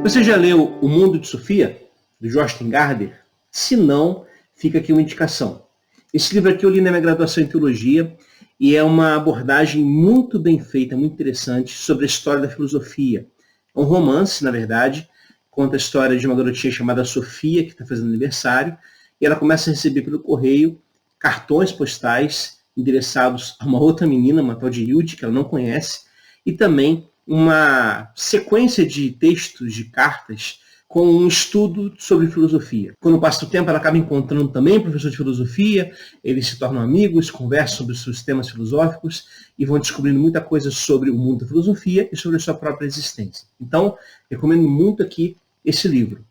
Você já leu O Mundo de Sofia, do Jostein Gaarder? Se não, fica aqui uma indicação. Esse livro aqui eu li na minha graduação em Teologia e é uma abordagem muito bem feita, muito interessante sobre a história da filosofia. É um romance, na verdade, conta a história de uma garotinha chamada Sofia, que está fazendo aniversário, e ela começa a receber pelo correio cartões postais endereçados a uma outra menina, uma tal de Hilde, que ela não conhece, e também uma sequência de textos, de cartas, com um estudo sobre filosofia. Quando passa o tempo, ela acaba encontrando também um professor de filosofia, eles se tornam amigos, conversam sobre os seus temas filosóficos e vão descobrindo muita coisa sobre o mundo da filosofia e sobre a sua própria existência. Então, recomendo muito aqui esse livro.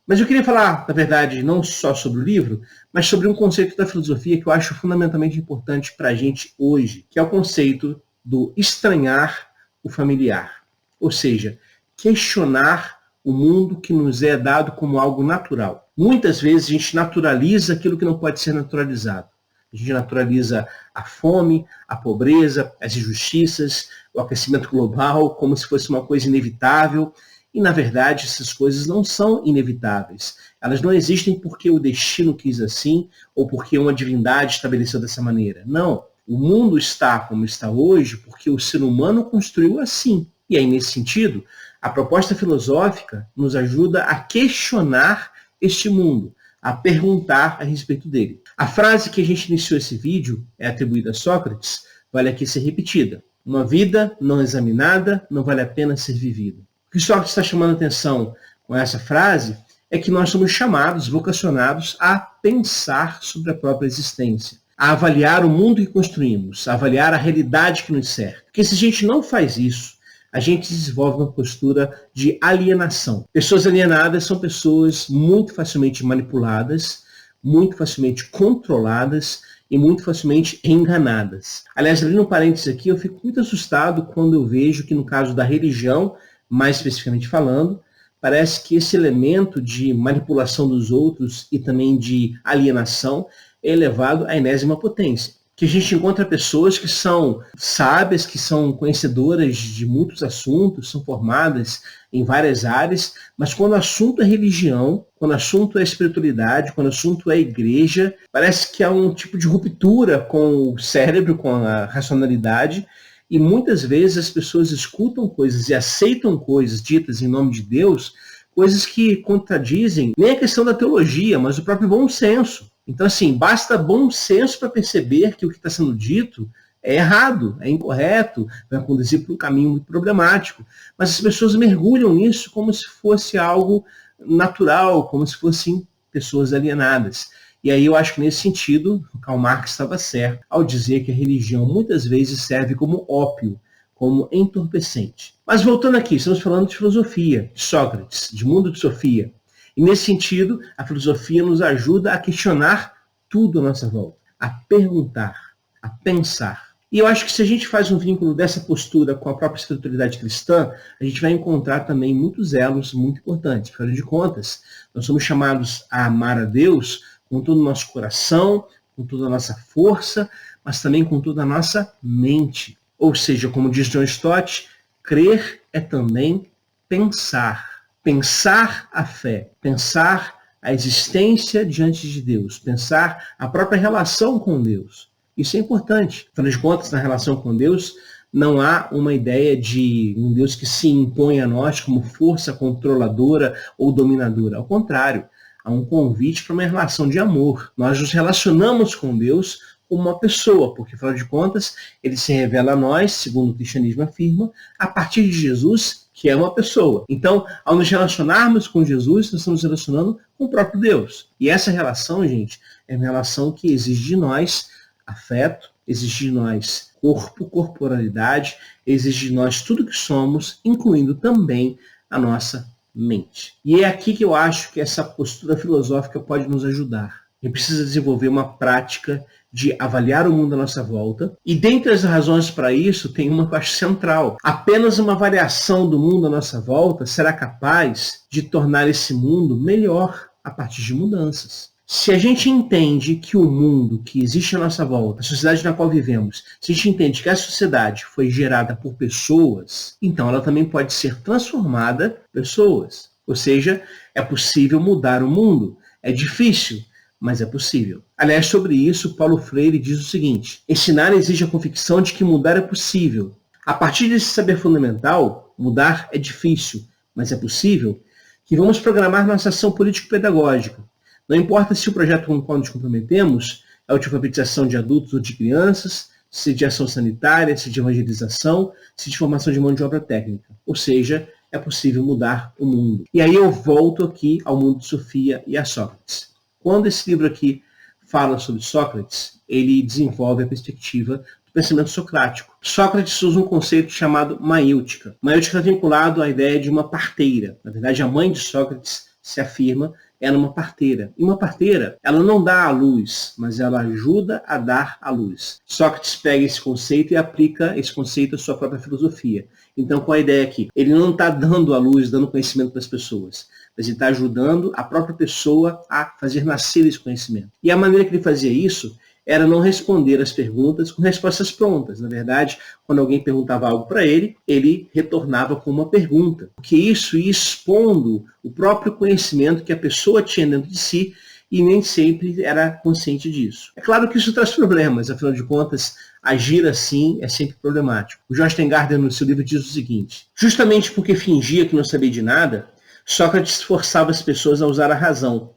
Mas eu queria falar, na verdade, não só sobre o livro, mas sobre um conceito da filosofia que eu acho fundamentalmente importante para a gente hoje, que é o conceito do estranhar o familiar. Ou seja, questionar o mundo que nos é dado como algo natural. Muitas vezes a gente naturaliza aquilo que não pode ser naturalizado. A gente naturaliza a fome, a pobreza, as injustiças, o aquecimento global, como se fosse uma coisa inevitável. E, na verdade, essas coisas não são inevitáveis. Elas não existem porque o destino quis assim ou porque uma divindade estabeleceu dessa maneira. Não. O mundo está como está hoje porque o ser humano construiu assim. E aí, nesse sentido, a proposta filosófica nos ajuda a questionar este mundo, a perguntar a respeito dele. A frase que a gente iniciou esse vídeo é atribuída a Sócrates, vale aqui ser repetida. Uma vida não examinada não vale a pena ser vivida. O que Sócrates está chamando a atenção com essa frase é que nós somos chamados, vocacionados a pensar sobre a própria existência, a avaliar o mundo que construímos, a avaliar a realidade que nos cerca. Porque se a gente não faz isso, a gente desenvolve uma postura de alienação. Pessoas alienadas são pessoas muito facilmente manipuladas, muito facilmente controladas e muito facilmente enganadas. Aliás, ali no parênteses aqui, eu fico muito assustado quando eu vejo que no caso da religião, mais especificamente falando, parece que esse elemento de manipulação dos outros e também de alienação é elevado à enésima potência. Que a gente encontra pessoas que são sábias, que são conhecedoras de muitos assuntos, são formadas em várias áreas, mas quando o assunto é religião, quando o assunto é espiritualidade, quando o assunto é igreja, parece que há um tipo de ruptura com o cérebro, com a racionalidade, e muitas vezes as pessoas escutam coisas e aceitam coisas ditas em nome de Deus, coisas que contradizem nem a questão da teologia, mas o próprio bom senso. Então, assim, basta bom senso para perceber que o que está sendo dito é errado, é incorreto, vai conduzir para um caminho muito problemático. Mas as pessoas mergulham nisso como se fosse algo natural, como se fossem pessoas alienadas. E aí eu acho que nesse sentido, o Karl Marx estava certo ao dizer que a religião muitas vezes serve como ópio, como entorpecente. Mas voltando aqui, estamos falando de filosofia, de Sócrates, de Mundo de Sofia. E nesse sentido, a filosofia nos ajuda a questionar tudo à nossa volta, a perguntar, a pensar. E eu acho que se a gente faz um vínculo dessa postura com a própria espiritualidade cristã, a gente vai encontrar também muitos elos muito importantes. Afinal de contas, nós somos chamados a amar a Deus com todo o nosso coração, com toda a nossa força, mas também com toda a nossa mente. Ou seja, como diz John Stott, crer é também pensar. Pensar a fé, pensar a existência diante de Deus, pensar a própria relação com Deus. Isso é importante. Afinal de contas, na relação com Deus, não há uma ideia de um Deus que se impõe a nós como força controladora ou dominadora. Ao contrário, há um convite para uma relação de amor. Nós nos relacionamos com Deus como uma pessoa, porque, afinal de contas, ele se revela a nós, segundo o cristianismo afirma, a partir de Jesus, que é uma pessoa. Então, ao nos relacionarmos com Jesus, nós estamos nos relacionando com o próprio Deus. E essa relação, gente, é uma relação que exige de nós afeto, exige de nós corpo, corporalidade, exige de nós tudo que somos, incluindo também a nossa mente. E é aqui que eu acho que essa postura filosófica pode nos ajudar. A gente precisa desenvolver uma prática de avaliar o mundo à nossa volta. E dentre as razões para isso, tem uma que eu acho central. Apenas uma avaliação do mundo à nossa volta será capaz de tornar esse mundo melhor a partir de mudanças. Se a gente entende que o mundo que existe à nossa volta, a sociedade na qual vivemos, se a gente entende que a sociedade foi gerada por pessoas, então ela também pode ser transformada por pessoas. Ou seja, é possível mudar o mundo. É difícil, mas é possível. Aliás, sobre isso, Paulo Freire diz o seguinte: ensinar exige a convicção de que mudar é possível. A partir desse saber fundamental, mudar é difícil, mas é possível, que vamos programar nossa ação político-pedagógica. Não importa se o projeto com o qual nos comprometemos é o de alfabetização de adultos ou de crianças, se de ação sanitária, se de evangelização, se de formação de mão de obra técnica. Ou seja, é possível mudar o mundo. E aí eu volto aqui ao mundo de Sofia e a Sócrates. Quando esse livro aqui fala sobre Sócrates, ele desenvolve a perspectiva do pensamento socrático. Sócrates usa um conceito chamado maêutica. Maêutica está vinculado à ideia de uma parteira. Na verdade, a mãe de Sócrates se afirma era uma parteira. E uma parteira, ela não dá a luz, mas ela ajuda a dar a luz. Sócrates pega esse conceito e aplica esse conceito à sua própria filosofia. Então, com a ideia aqui, ele não está dando a luz, dando conhecimento para as pessoas, mas ele está ajudando a própria pessoa a fazer nascer esse conhecimento. E a maneira que ele fazia isso era não responder as perguntas com respostas prontas. Na verdade, quando alguém perguntava algo para ele, ele retornava com uma pergunta. Porque isso ia expondo o próprio conhecimento que a pessoa tinha dentro de si e nem sempre era consciente disso. É claro que isso traz problemas, afinal de contas, agir assim é sempre problemático. O Jostein Gaarder, no seu livro, diz o seguinte: justamente porque fingia que não sabia de nada, Sócrates forçava as pessoas a usar a razão.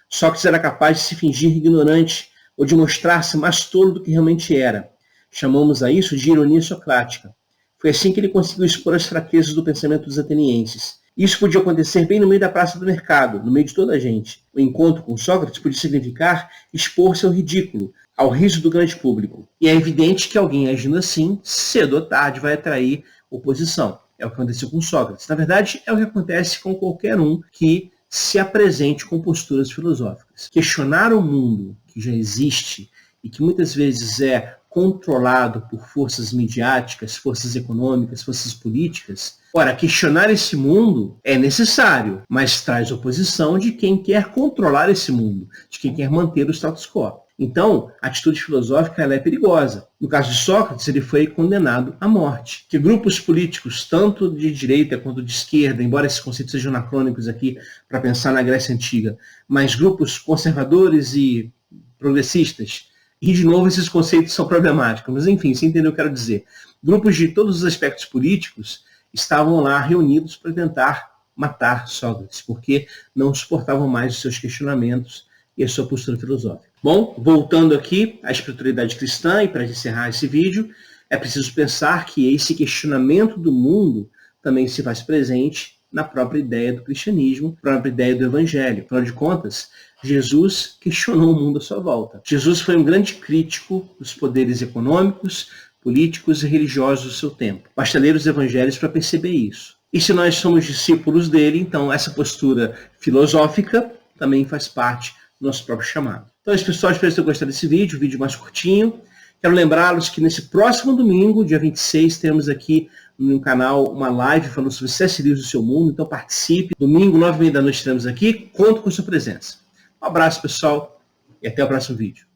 Sócrates era capaz de se fingir ignorante ou de mostrar-se mais tolo do que realmente era. Chamamos a isso de ironia socrática. Foi assim que ele conseguiu expor as fraquezas do pensamento dos atenienses. Isso podia acontecer bem no meio da praça do mercado, no meio de toda a gente. O encontro com Sócrates podia significar expor-se ao ridículo, ao riso do grande público. E é evidente que alguém agindo assim, cedo ou tarde, vai atrair oposição. É o que aconteceu com Sócrates. Na verdade, é o que acontece com qualquer um que se apresente com posturas filosóficas. Questionar o mundo que já existe e que muitas vezes é controlado por forças midiáticas, forças econômicas, forças políticas. Ora, questionar esse mundo é necessário, mas traz oposição de quem quer controlar esse mundo, de quem quer manter o status quo. Então, a atitude filosófica ela é perigosa. No caso de Sócrates, ele foi condenado à morte. Que grupos políticos, tanto de direita quanto de esquerda, embora esses conceitos sejam anacrônicos aqui para pensar na Grécia Antiga, mas grupos conservadores e progressistas, e de novo esses conceitos são problemáticos, mas enfim, você entendeu o que eu quero dizer. Grupos de todos os aspectos políticos estavam lá reunidos para tentar matar Sócrates, porque não suportavam mais os seus questionamentos e a sua postura filosófica. Bom, voltando aqui à espiritualidade cristã, e para encerrar esse vídeo, é preciso pensar que esse questionamento do mundo também se faz presente na própria ideia do cristianismo, na própria ideia do evangelho. Afinal de contas, Jesus questionou o mundo à sua volta. Jesus foi um grande crítico dos poderes econômicos, políticos e religiosos do seu tempo. Basta ler os evangelhos para perceber isso. E se nós somos discípulos dele, então essa postura filosófica também faz parte do nosso próprio chamado. Então é isso, pessoal. Espero que tenham gostado desse vídeo mais curtinho. Quero lembrá-los que nesse próximo domingo, dia 26, temos aqui no canal uma live falando sobre C.S. Lewis do seu mundo. Então participe. Domingo, 9h30 da noite, estaremos aqui. Conto com sua presença. Um abraço, pessoal, e até o próximo vídeo.